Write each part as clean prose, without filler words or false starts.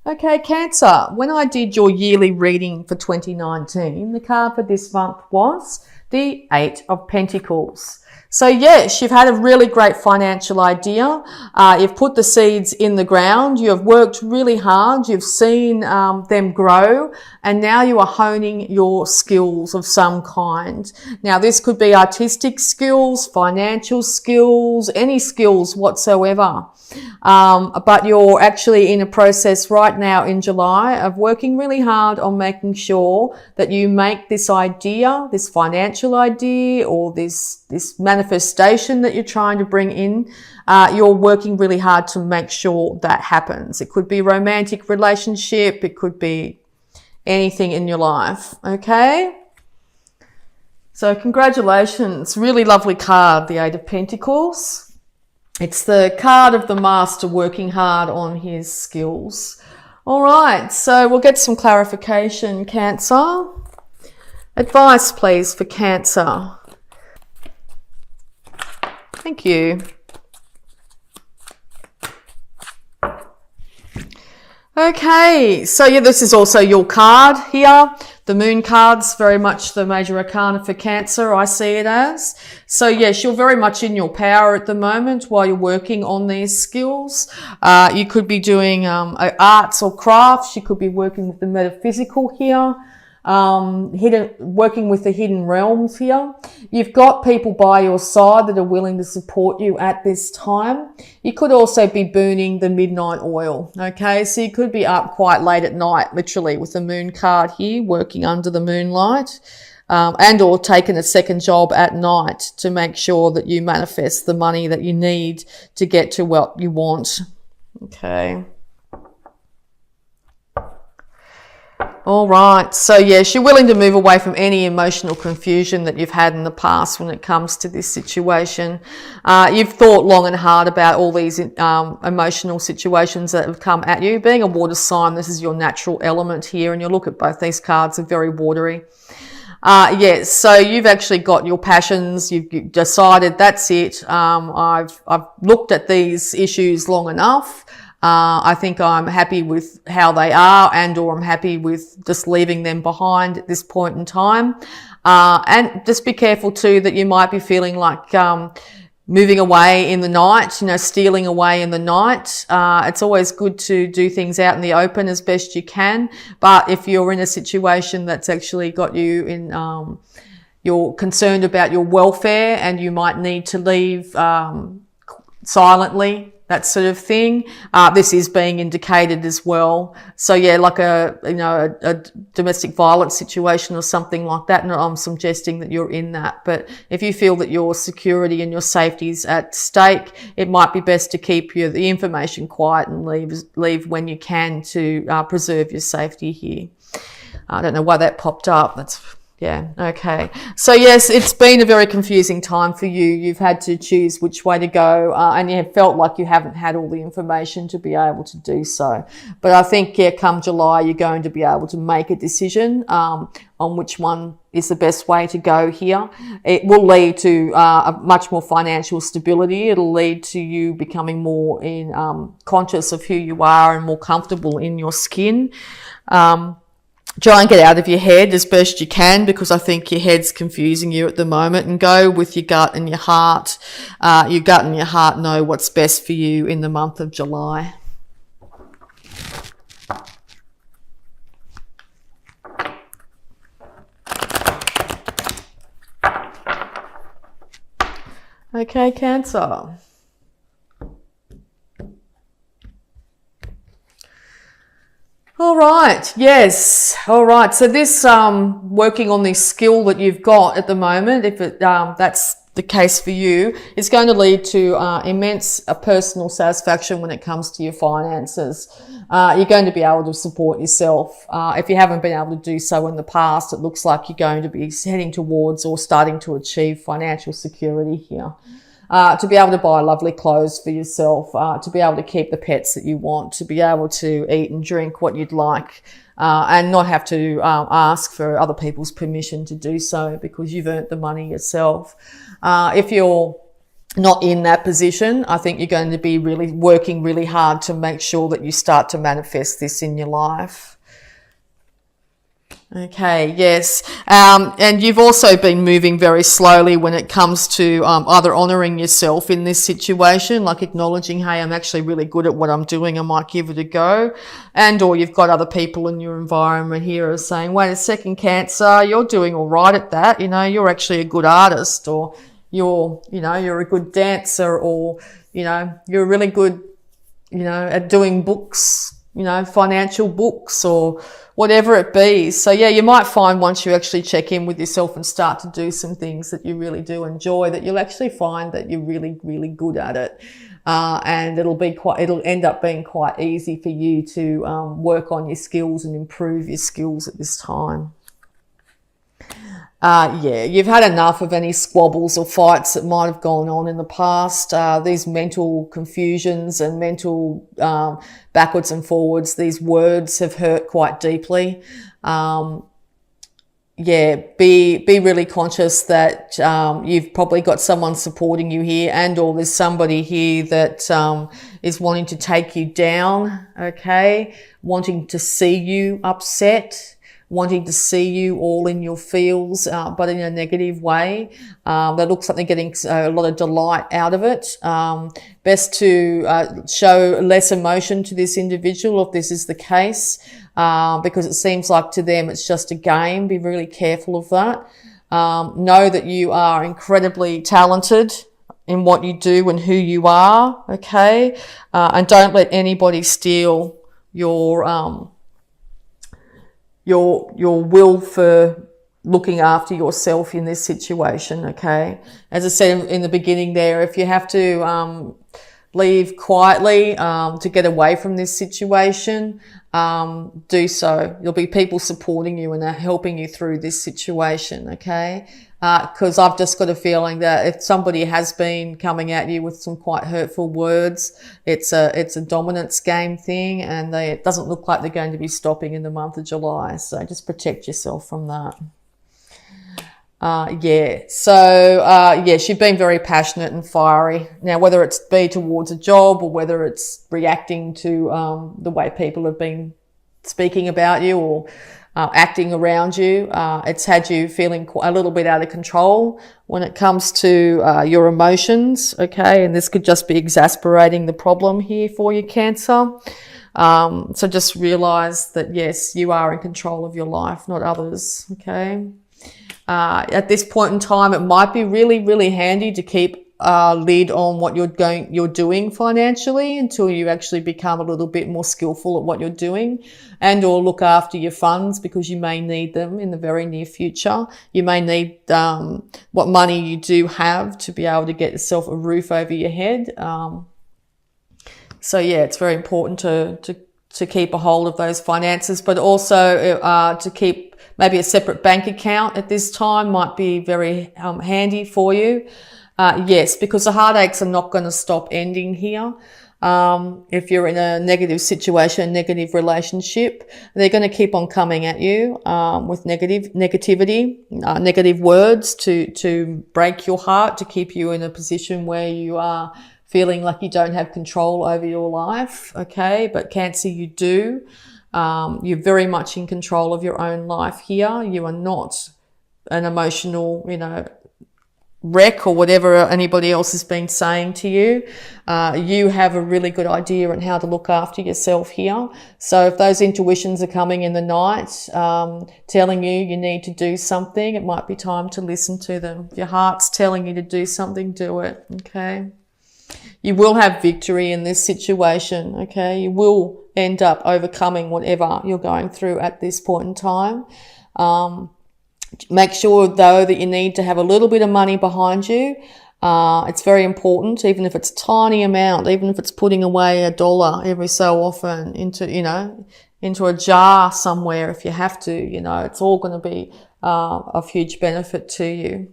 Okay, Cancer, when I did your yearly reading for 2019, the card for this month was the Eight of Pentacles. So yes, you've had a really great financial idea. You've put the seeds in the ground. You have worked really hard. You've seen them grow, and now you are honing your skills of some kind. Now, this could be artistic skills, financial skills, any skills whatsoever. But you're actually in a process right now in July of working really hard on making sure that you make this idea, this financial idea, or this manifestation that you're trying to bring in, you're working really hard to make sure that happens. It could be a romantic relationship. It could be anything in your life. Okay? So congratulations. Really lovely card, the Eight of Pentacles. It's the card of the master working hard on his skills. All right, so we'll get some clarification, Cancer. Advice, please, for Cancer. Thank you. Okay, so yeah, this is also your card here. The Moon card's very much the major arcana for Cancer, I see it as. So yes, you're very much in your power at the moment while you're working on these skills. You could be doing arts or crafts. You could be working with the metaphysical here. Working with the hidden realms here. You've got people by your side that are willing to support you at this time. You could also be burning the midnight oil. Okay, so you could be up quite late at night, literally, with the Moon card here, working under the moonlight, and or taking a second job at night to make sure that you manifest the money that you need to get to what you want. Okay. All right. So yes, you're willing to move away from any emotional confusion that you've had in the past when it comes to this situation. You've thought long and hard about all these emotional situations that have come at you. Being a water sign, this is your natural element here, and you look at both these cards are very watery. Yes, so you've actually got your passions. You've decided that's it. I've looked at these issues long enough. I think I'm happy with how they are, and or I'm happy with just leaving them behind at this point in time. And just be careful too that you might be feeling like moving away in the night, stealing away in the night. It's always good to do things out in the open as best you can. But if you're in a situation that's actually got you in, you're concerned about your welfare and you might need to leave silently, that sort of thing. This is being indicated as well. So yeah, like a domestic violence situation or something like that. And I'm suggesting that you're in that. But if you feel that your security and your safety is at stake, it might be best to keep the information quiet and leave when you can to preserve your safety here. I don't know why that popped up. Yeah, okay. So yes, it's been a very confusing time for you. You've had to choose which way to go, and you have felt like you haven't had all the information to be able to do so. But I think, come July, you're going to be able to make a decision on which one is the best way to go here. It will lead to a much more financial stability. It'll lead to you becoming more conscious of who you are and more comfortable in your skin. Try and get out of your head as best you can, because I think your head's confusing you at the moment, and go with your gut and your heart. Your gut and your heart know what's best for you in the month of July. Okay, Cancer. All right. Yes. All right. So this working on this skill that you've got at the moment, if that's the case for you, is going to lead to immense personal satisfaction when it comes to your finances. You're going to be able to support yourself. If you haven't been able to do so in the past, it looks like you're going to be heading towards or starting to achieve financial security here. To be able to buy lovely clothes for yourself, to be able to keep the pets that you want, to be able to eat and drink what you'd like, and not have to ask for other people's permission to do so because you've earned the money yourself. If you're not in that position. I think you're going to be really working really hard to make sure that you start to manifest this in your life. Okay, yes. And you've also been moving very slowly when it comes to either honouring yourself in this situation, like acknowledging, hey, I'm actually really good at what I'm doing, I might give it a go. And or you've got other people in your environment here who are saying, wait a second, Cancer, you're doing all right at that. You're actually a good artist, or you're a good dancer, or, you're really good, at doing books, financial books or whatever it be. So yeah, you might find once you actually check in with yourself and start to do some things that you really do enjoy, that you'll actually find that you're really, really good at it. And it'll end up being quite easy for you to work on your skills and improve your skills at this time. Yeah, you've had enough of any squabbles or fights that might have gone on in the past. These mental confusions and mental backwards and forwards, these words have hurt quite deeply. Yeah, be really conscious that you've probably got someone supporting you here, and or there's somebody here that is wanting to take you down, okay? Wanting to see you upset, wanting to see you all in your feels, but in a negative way. That looks like they're getting a lot of delight out of it. Best to show less emotion to this individual if this is the case, because it seems like to them it's just a game. Be really careful of that. Know that you are incredibly talented in what you do and who you are, okay? And don't let anybody steal your will for looking after yourself in this situation, okay? As I said in the beginning there, if you have to leave quietly to get away from this situation, do so. There'll be people supporting you and helping you through this situation, okay? Because I've just got a feeling that if somebody has been coming at you with some quite hurtful words, it's a dominance game thing, and it doesn't look like they're going to be stopping in the month of July. So just protect yourself from that. Yes, you've been very passionate and fiery. Now, whether it's be towards a job or whether it's reacting to the way people have been speaking about you or acting around you, it's had you feeling a little bit out of control when it comes to your emotions, okay? And this could just be exasperating the problem here for you, Cancer. So just realise that, yes, you are in control of your life, not others, okay? At this point in time, it might be really, really handy to keep a lid on what you're doing financially until you actually become a little bit more skillful at what you're doing, and or look after your funds, because you may need them in the very near future. You may need what money you do have to be able to get yourself a roof over your head. So yeah, it's very important to keep a hold of those finances, but also to keep maybe a separate bank account at this time might be very handy for you. Yes, because the heartaches are not going to stop ending here. If you're in a negative situation, a negative relationship, they're going to keep on coming at you with negativity, negative words to break your heart, to keep you in a position where you are feeling like you don't have control over your life, okay? But Cancer, you do. You're very much in control of your own life here. You are not an emotional, wreck or whatever anybody else has been saying to you. You have a really good idea on how to look after yourself here. So if those intuitions are coming in the night, telling you need to do something, it might be time to listen to them. If your heart's telling you to do something, do it, okay? You will have victory in this situation, okay? You will end up overcoming whatever you're going through at this point in time. Make sure, though, that you need to have a little bit of money behind you. It's very important, even if it's a tiny amount, even if it's putting away $1 every so often into a jar somewhere if you have to, it's all going to be of huge benefit to you.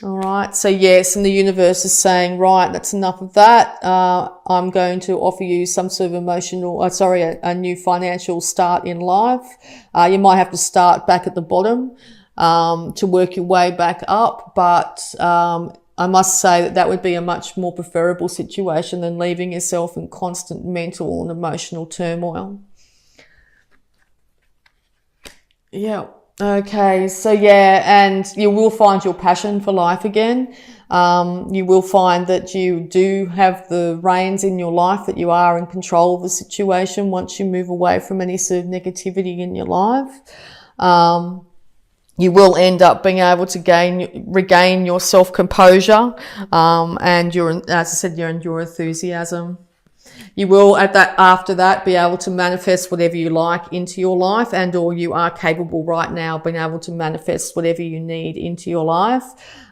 All right. So yes, and the universe is saying, right, that's enough of that. I'm going to offer you some sort of a new financial start in life. You might have to start back at the bottom, to work your way back up. But, I must say that that would be a much more preferable situation than leaving yourself in constant mental and emotional turmoil. Yeah. Okay. So yeah, and you will find your passion for life again. You will find that you do have the reins in your life, that you are in control of the situation once you move away from any sort of negativity in your life. You will end up being able to regain your self-composure, and as I said, your enthusiasm. You will after that be able to manifest whatever you like into your life, and or you are capable right now of being able to manifest whatever you need into your life.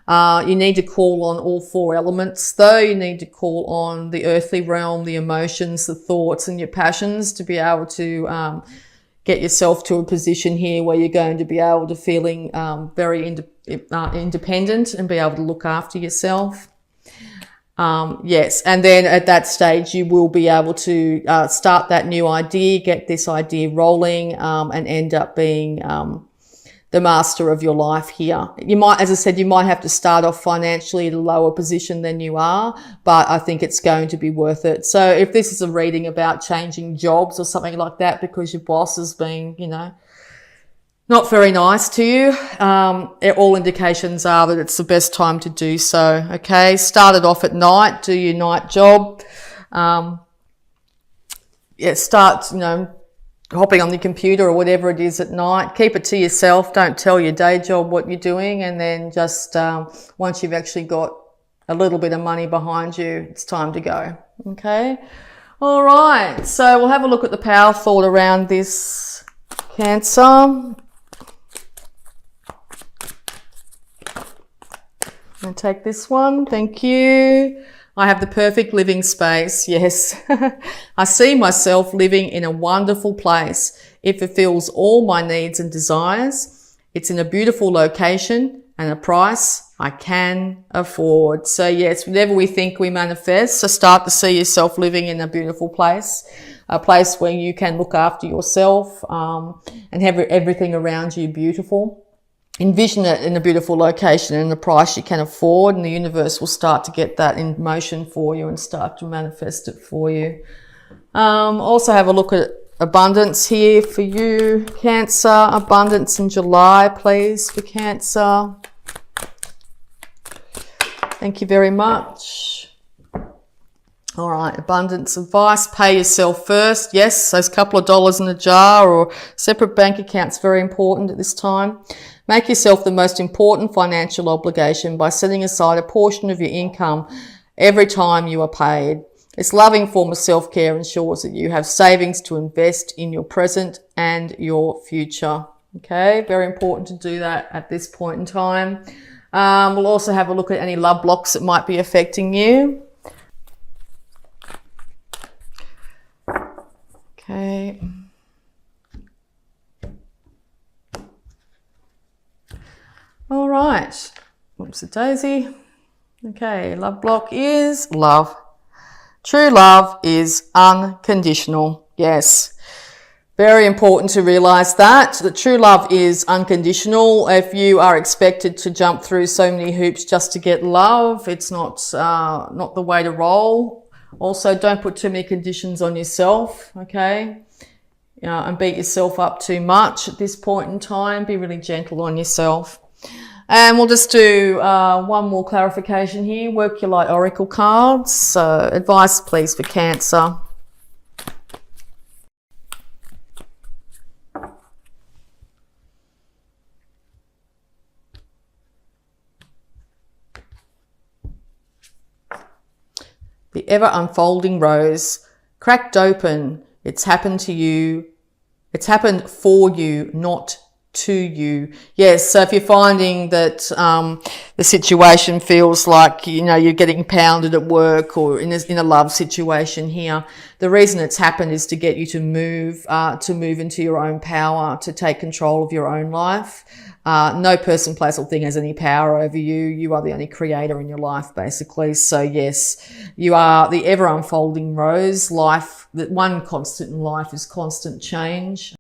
You need to call on all four elements though. You need to call on the earthly realm, the emotions, the thoughts and your passions to be able to get yourself to a position here where you're going to be able to feeling very independent and be able to look after yourself. Yes, and then at that stage you will be able to start that new idea, get this idea rolling, and end up being the master of your life here. You might, as I said, you might have to start off financially at a lower position than you are, but I think it's going to be worth it. So if this is a reading about changing jobs or something like that because your boss has been, not very nice to you, all indications are that it's the best time to do so. Okay, start it off at night, do your night job. Start, hopping on the computer or whatever it is at night. Keep it to yourself. Don't tell your day job what you're doing. And then just once you've actually got a little bit of money behind you, it's time to go. Okay. All right. So we'll have a look at the power thought around this, Cancer. I'm going to take this one. Thank you. I have the perfect living space. Yes. I see myself living in a wonderful place. It fulfills all my needs and desires. It's in a beautiful location and a price I can afford. So yes, whatever we think we manifest, so start to see yourself living in a beautiful place, a place where you can look after yourself, and have everything around you beautiful. Envision it in a beautiful location and a price you can afford, and the universe will start to get that in motion for you and start to manifest it for you. Also have a look at abundance here for you, Cancer. Abundance in July, please, for Cancer. Thank you very much. All right, abundance advice. Pay yourself first. Yes, those couple of dollars in a jar or separate bank accounts, very important at this time. Make yourself the most important financial obligation by setting aside a portion of your income every time you are paid. This loving form of self-care ensures that you have savings to invest in your present and your future. Okay, very important to do that at this point in time. We'll also have a look at any love blocks that might be affecting you. Okay. All right. Whoops, a daisy. Okay, love block is love. True love is unconditional. Yes. Very important to realize that true love is unconditional. If you are expected to jump through so many hoops just to get love, it's not the way to roll. Also, don't put too many conditions on yourself, okay? And beat yourself up too much at this point in time. Be really gentle on yourself. And we'll just do one more clarification here. Work your light oracle cards. So advice, please, for Cancer. The ever unfolding rose, cracked open. It's happened to you. It's happened for you, not to you. Yes, so if you're finding that the situation feels like, you're getting pounded at work or in a love situation here, the reason it's happened is to get you to move into your own power, to take control of your own life. No person, place or thing has any power over you. You are the only creator in your life, basically. So yes, you are the ever unfolding rose. Life, that one constant in life is constant change.